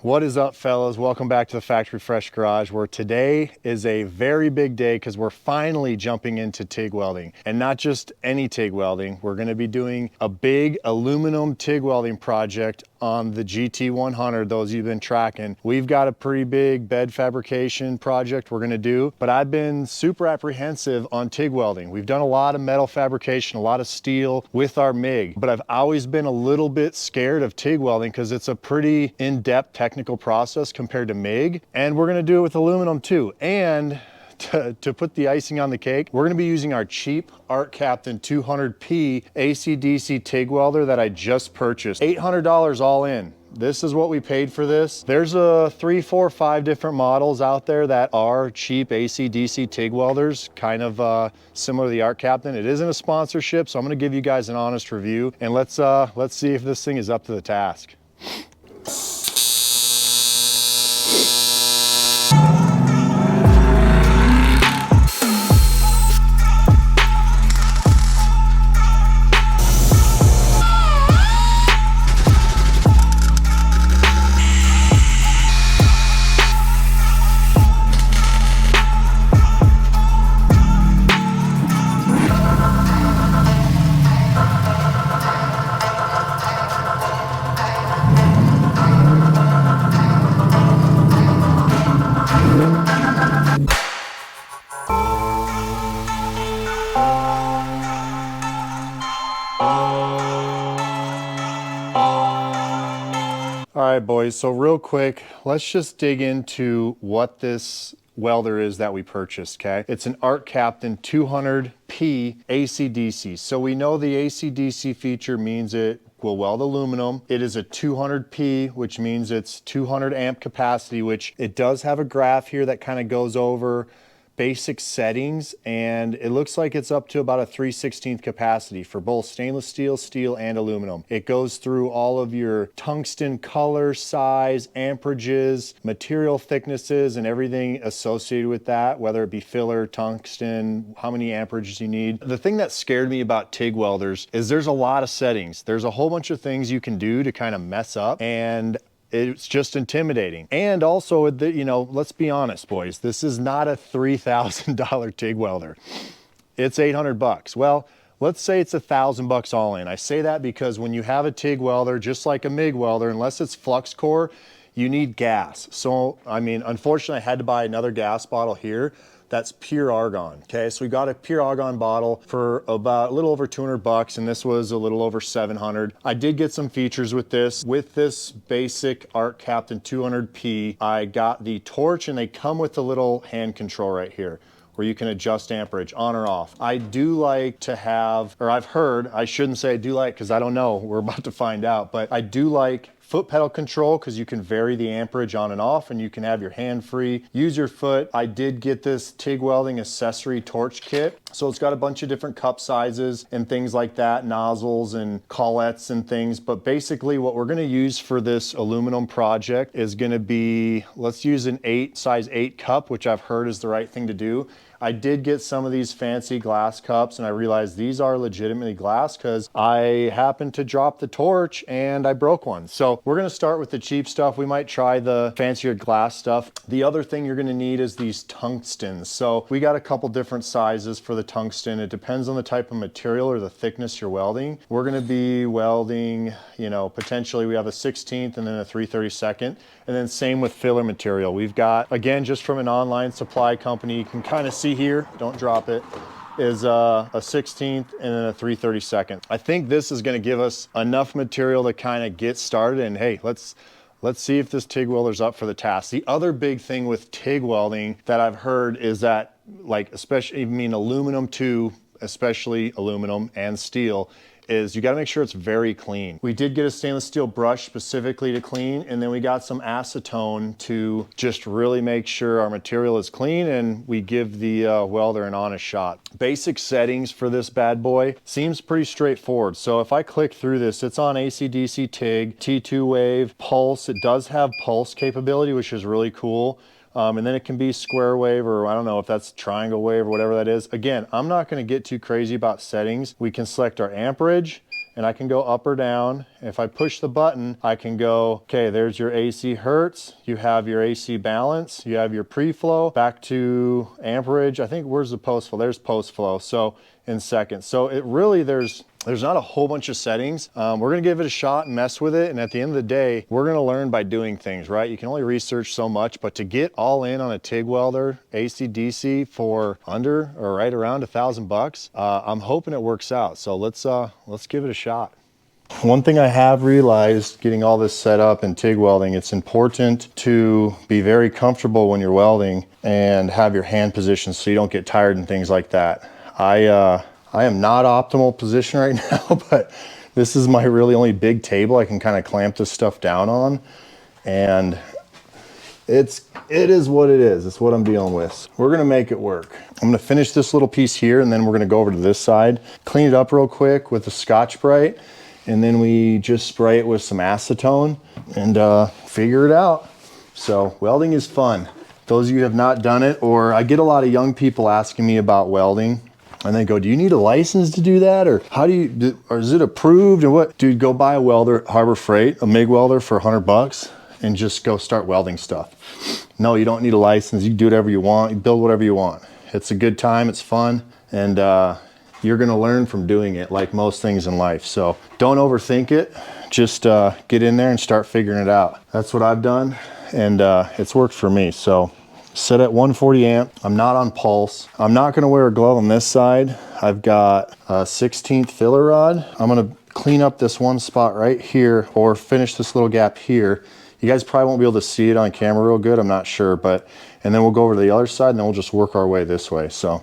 What is up, fellas? Welcome back to the Factory Fresh Garage, where today is a very big day because we're finally jumping into TIG welding. And not just any TIG welding, we're going to be doing a big aluminum TIG welding project on the GT100. Those you've been tracking, we've got a pretty big bed fabrication project we're going to do, but I've been super apprehensive on TIG welding. We've done a lot of metal fabrication, a lot of steel with our MIG, but I've always been a little bit scared of TIG welding because it's a pretty in-depth technical process compared to MIG, and we're going to do it with aluminum too. And to put the icing on the cake, we're going to be using our cheap Art Captain 200P AC/DC TIG welder that I just purchased. $800 all in. This is what we paid for this. There's 3, 4, 5 different models out there that are cheap AC/DC TIG welders, kind of similar to the Art Captain. It isn't a sponsorship, so I'm going to give you guys an honest review, and let's see if this thing is up to the task. All right, boys, so real quick, let's just dig into what this welder is that we purchased, okay? It's an Art Captain 200P AC/DC. So we know the AC/DC feature means it will weld aluminum. It is a 200P, which means it's 200 amp capacity, which it does have a graph here that kind of goes over basic settings, and it looks like it's up to about a 3/16 capacity for both stainless steel, steel, and aluminum. It goes through all of your tungsten color, size, amperages, material thicknesses, and everything associated with that, whether it be filler, tungsten, how many amperages you need. The thing that scared me about TIG welders is there's a lot of settings. There's a whole bunch of things you can do to kind of mess up, and it's just intimidating. And also, you know, let's be honest, boys, this is not a $3,000 TIG welder. It's 800 bucks. Well, let's say it's $1,000 all in. I say that because when you have a TIG welder, just like a MIG welder, unless it's flux core, you need gas. So, I mean, unfortunately, I had to buy another gas bottle here. That's pure argon. Okay, so we got a pure argon bottle for about a little over 200 bucks, and this was a little over 700. I did get some features with this. With this basic Art Captain 200P, I got the torch, and they come with a little hand control right here where you can adjust amperage on or off. I do like to have, or I've heard, I shouldn't say I do like because I don't know, we're about to find out, but I do like foot pedal control because you can vary the amperage on and off, and you can have your hand free, use your foot. I did get this TIG welding accessory torch kit. So it's got a bunch of different cup sizes and things like that, nozzles and collettes and things. But basically what we're gonna use for this aluminum project is gonna be, let's use an size 8 cup, which I've heard is the right thing to do. I did get some of these fancy glass cups, and I realized these are legitimately glass because I happened to drop the torch and I broke one. So we're gonna start with the cheap stuff. We might try the fancier glass stuff. The other thing you're gonna need is these tungstens. So we got a couple different sizes for the tungsten. It depends on the type of material or the thickness you're welding. We're gonna be welding, you know, potentially we have a 16th and then a 3/32, and then same with filler material. We've got, again, just from an online supply company, you can kind of see here, don't drop it, is a 16th and then a 3/32. I think this is going to give us enough material to kind of get started, and hey, let's see if this TIG welder's up for the task. The other big thing with TIG welding that I've heard is that, like, especially, I mean, aluminum too, especially aluminum and steel, is you got to make sure it's very clean. We did get a stainless steel brush specifically to clean, and then we got some acetone to just really make sure our material is clean and we give the welder an honest shot. Basic settings for this bad boy seems pretty straightforward. So if I click through this, it's on AC/DC TIG, T2 wave, pulse. It does have pulse capability, which is really cool. And then it can be square wave, or I don't know if that's triangle wave or whatever that is. Again, I'm not going to get too crazy about settings. We can select our amperage, and I can go up or down. If I push the button, I can go, okay, there's your AC hertz, you have your AC balance, you have your pre-flow, back to amperage. I think, where's the post flow? There's post flow. So in seconds. So it really, there's not a whole bunch of settings. We're gonna give it a shot and mess with it. And at the end of the day, we're gonna learn by doing things, right? You can only research so much, but to get all in on a TIG welder, AC DC for under or right around $1,000, I'm hoping it works out. So let's give it a shot. One thing I have realized getting all this set up in TIG welding, it's important to be very comfortable when you're welding and have your hand position so you don't get tired and things like that. I am not optimal position right now, but this is my really only big table I can kind of clamp this stuff down on. And it is what it is. It's what I'm dealing with. We're gonna make it work. I'm gonna finish this little piece here, and then we're gonna go over to this side, clean it up real quick with the Scotch-Brite, and then we just spray it with some acetone and figure it out. So welding is fun. Those of you who have not done it, or I get a lot of young people asking me about welding, and they go, do you need a license to do that? Or how do you, or is it approved or what? Dude, go buy a welder at Harbor Freight, a MIG welder for $100 and just go start welding stuff. No, you don't need a license. You can do whatever you want. You build whatever you want. It's a good time, it's fun. And you're gonna learn from doing it like most things in life. So don't overthink it. Just get in there and start figuring it out. That's what I've done, and it's worked for me. So set at 140 amp. I'm not on pulse. I'm not gonna wear a glove on this side. I've got a 16th filler rod. I'm gonna clean up this one spot right here, or finish this little gap here. You guys probably won't be able to see it on camera real good, I'm not sure, but, and then we'll go over to the other side and then we'll just work our way this way. So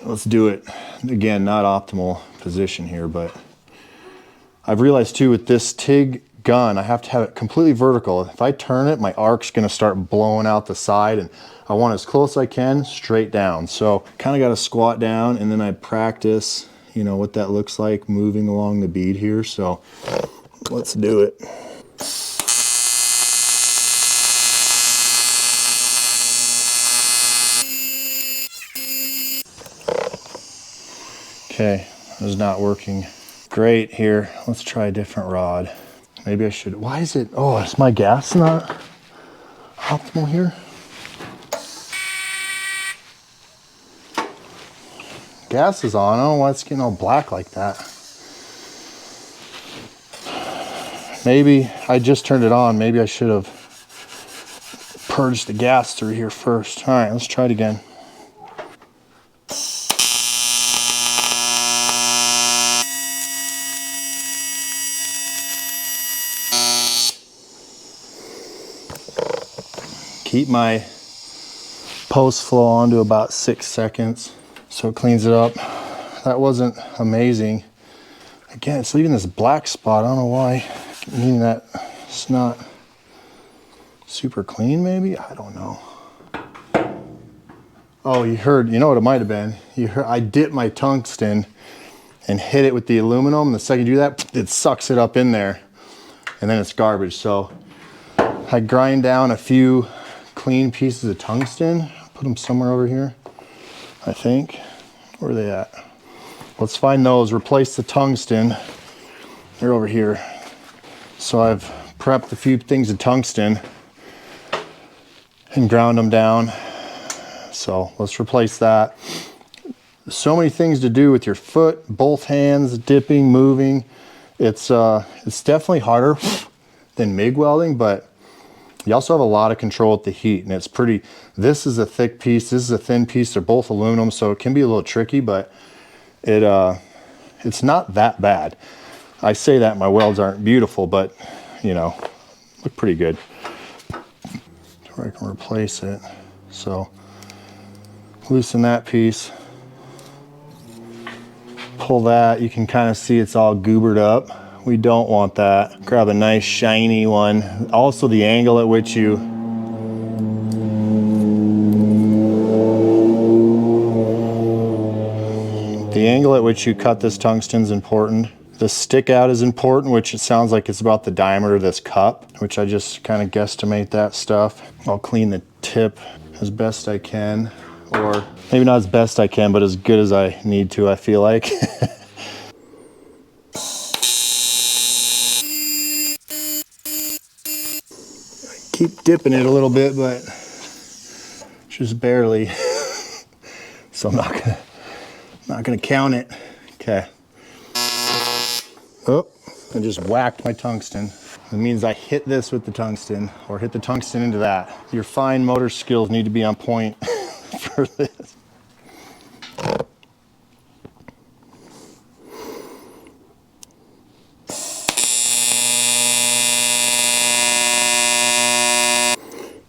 let's do it. Again, not optimal position here, but I've realized too with this TIG gun, I have to have it completely vertical. If I turn it, my arc's gonna start blowing out the side, and I want as close as I can straight down. So kind of got to squat down, and then I practice, you know, what that looks like moving along the bead here. So let's do it. Okay, it was not working great here. Let's try a different rod. Maybe I should, why is it, oh, is my gas not optimal here? Gas is on, I don't know why it's getting all black like that. Maybe I just turned it on. Maybe I should have purged the gas through here first. All right, let's try it again. Keep my post flow on to about 6 seconds so it cleans it up. That wasn't amazing. Again, it's leaving this black spot. I don't know why. Meaning that it's not super clean, maybe? I don't know. Oh, you heard, you know what it might have been? You heard, I dipped my tungsten and hit it with the aluminum. The second you do that, it sucks it up in there, and then it's garbage. So I grind down a few clean pieces of tungsten, put them somewhere over here, I think. Where are they at? Let's find those, replace the tungsten. They're over here. So I've prepped a few things of tungsten and ground them down. So let's replace that. So many things to do with your foot, both hands, dipping, moving. It's definitely harder than MIG welding, but you also have a lot of control with the heat, and it's pretty, this is a thick piece, this is a thin piece, they're both aluminum, so it can be a little tricky, but it's not that bad. I say that my welds aren't beautiful, but you know, look pretty good. Where I can replace it. So loosen that piece, pull that, you can kind of see it's all goobered up. We don't want that. Grab a nice shiny one. Also the angle at which you cut this tungsten is important. The stick out is important, which it sounds like it's about the diameter of this cup, which I just kind of guesstimate that stuff. I'll clean the tip as best I can, or maybe not as best I can, but as good as I need to, I feel like. keep dipping it a little bit, but just barely. So I'm not gonna count it. Okay. Oh, I just whacked my tungsten. It means I hit this with the tungsten or hit the tungsten into that. Your fine motor skills need to be on point for this.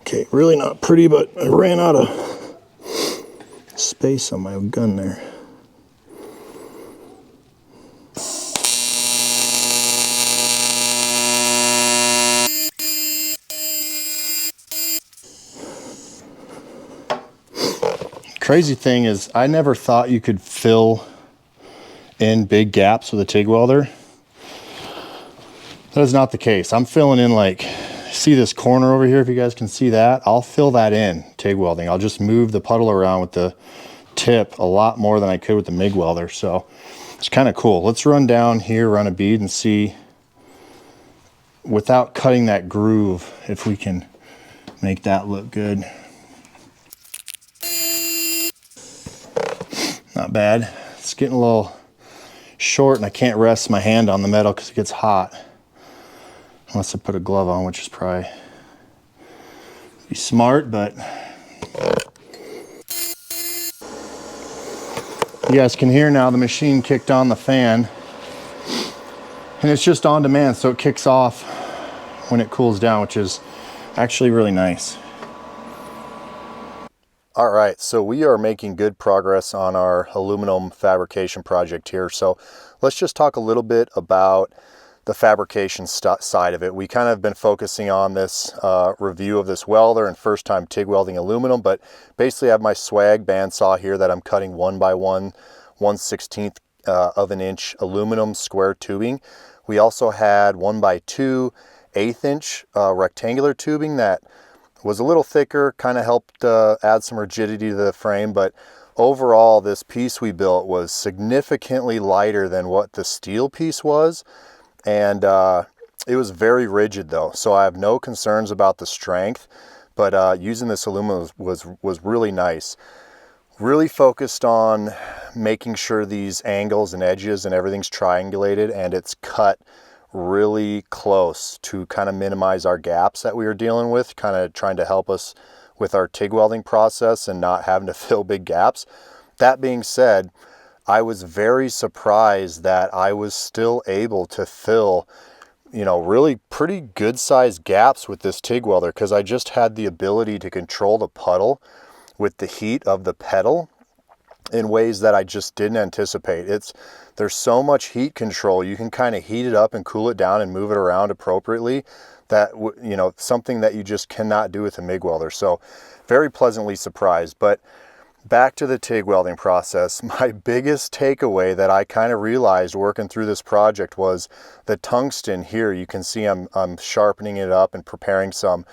Okay, really not pretty, but I ran out of space on my gun there. Crazy thing is, I never thought you could fill in big gaps with a TIG welder. That is not the case. I'm filling in, like, see this corner over here, if you guys can see that? I'll fill that in TIG welding. I'll just move the puddle around with the tip a lot more than I could with the MIG welder. So it's kind of cool. Let's run down here, run a bead, and see, without cutting that groove, if we can make that look good. Not bad. It's getting a little short and I can't rest my hand on the metal because it gets hot. Unless I put a glove on, which is probably be smart, but you guys can hear now the machine kicked on the fan, and it's just on demand, so it kicks off when it cools down, which is actually really nice. All right, so we are making good progress on our aluminum fabrication project here. So let's just talk a little bit about the fabrication side of it. We kind of been focusing on this review of this welder and first time TIG welding aluminum, but basically I have my swag bandsaw here that I'm cutting 1 by 1/16 of an inch aluminum square tubing. We also had 1 by 2 1/8 inch rectangular tubing that was a little thicker, kind of helped add some rigidity to the frame, but overall this piece we built was significantly lighter than what the steel piece was, and it was very rigid though, so I have no concerns about the strength, but using this aluminum was really nice. Really focused on making sure these angles and edges and everything's triangulated and it's cut really close to kind of minimize our gaps that we were dealing with, kind of trying to help us with our TIG welding process and not having to fill big gaps. That being said, I was very surprised that I was still able to fill, you know, really pretty good sized gaps with this TIG welder because I just had the ability to control the puddle with the heat of the pedal in ways that I just didn't anticipate. There's so much heat control. You can kind of heat it up and cool it down and move it around appropriately, that, you know, something that you just cannot do with a MIG welder. So very pleasantly surprised. But back to the TIG welding process, my biggest takeaway that I kind of realized working through this project was the tungsten here. You can see I'm sharpening it up and preparing some.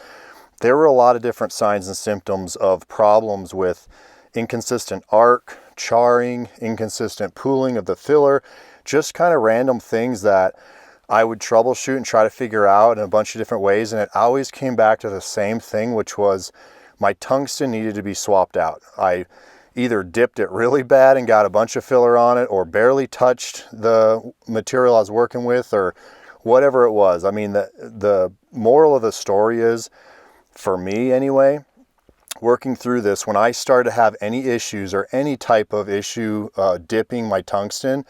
There were a lot of different signs and symptoms of problems with inconsistent arc, charring, inconsistent pooling of the filler, just kind of random things that I would troubleshoot and try to figure out in a bunch of different ways. And it always came back to the same thing, which was my tungsten needed to be swapped out. I either dipped it really bad and got a bunch of filler on it, or barely touched the material I was working with, or whatever it was. I mean, the moral of the story is, for me anyway, working through this, when I started to have any issues or any type of issue dipping my tungsten,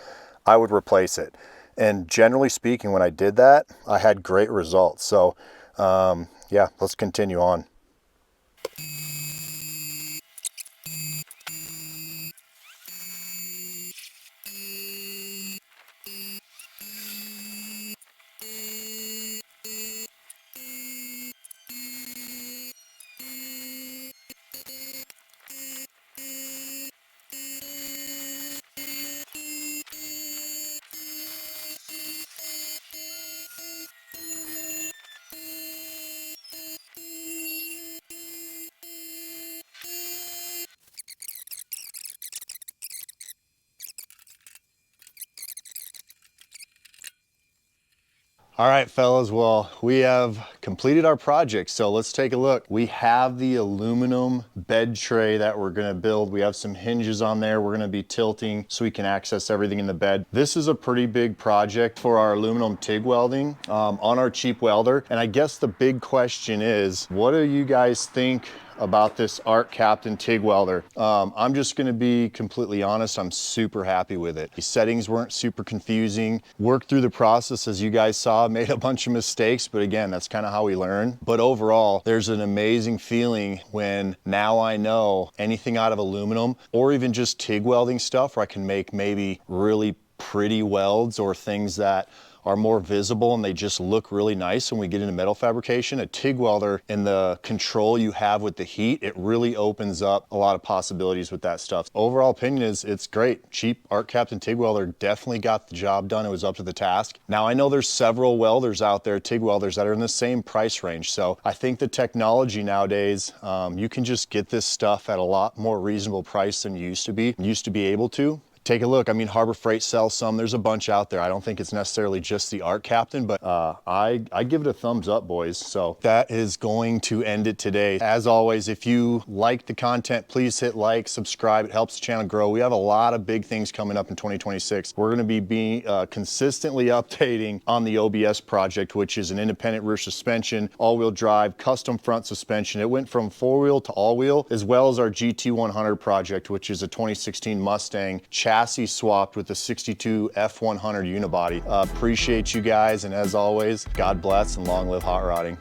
I would replace it. And generally speaking, when I did that, I had great results. So yeah, let's continue on. All right, fellas, well, we have completed our project, so let's take a look. We have the aluminum bed tray that we're gonna build. We have some hinges on there. We're gonna be tilting so we can access everything in the bed. This is a pretty big project for our aluminum TIG welding on our cheap welder. And I guess the big question is, what do you guys think about this Art Captain TIG welder? I'm just gonna be completely honest, I'm super happy with it. The settings weren't super confusing. Worked through the process, as you guys saw, made a bunch of mistakes, but again, that's kind of how we learn. But overall, there's an amazing feeling when now I know anything out of aluminum or even just TIG welding stuff where I can make maybe really pretty welds or things that are more visible and they just look really nice when we get into metal fabrication. A TIG welder and the control you have with the heat, it really opens up a lot of possibilities with that stuff. Overall opinion is it's great. Cheap Art Captain TIG welder definitely got the job done. It was up to the task. Now I know there's several welders out there, TIG welders, that are in the same price range. So I think the technology nowadays, you can just get this stuff at a lot more reasonable price than you used to be able to. Take a look. I mean, Harbor Freight sells some. There's a bunch out there. I don't think it's necessarily just the Art Captain, but I give it a thumbs up, boys. So that is going to end it today. As always, if you like the content, please hit like, subscribe. It helps the channel grow. We have a lot of big things coming up in 2026. We're going to be consistently updating on the OBS project, which is an independent rear suspension, all-wheel drive, custom front suspension. It went from four-wheel to all-wheel, as well as our GT100 project, which is a 2016 Mustang chassis swapped with the 62 F100 unibody. Appreciate you guys, and as always, God bless and long live hot rodding.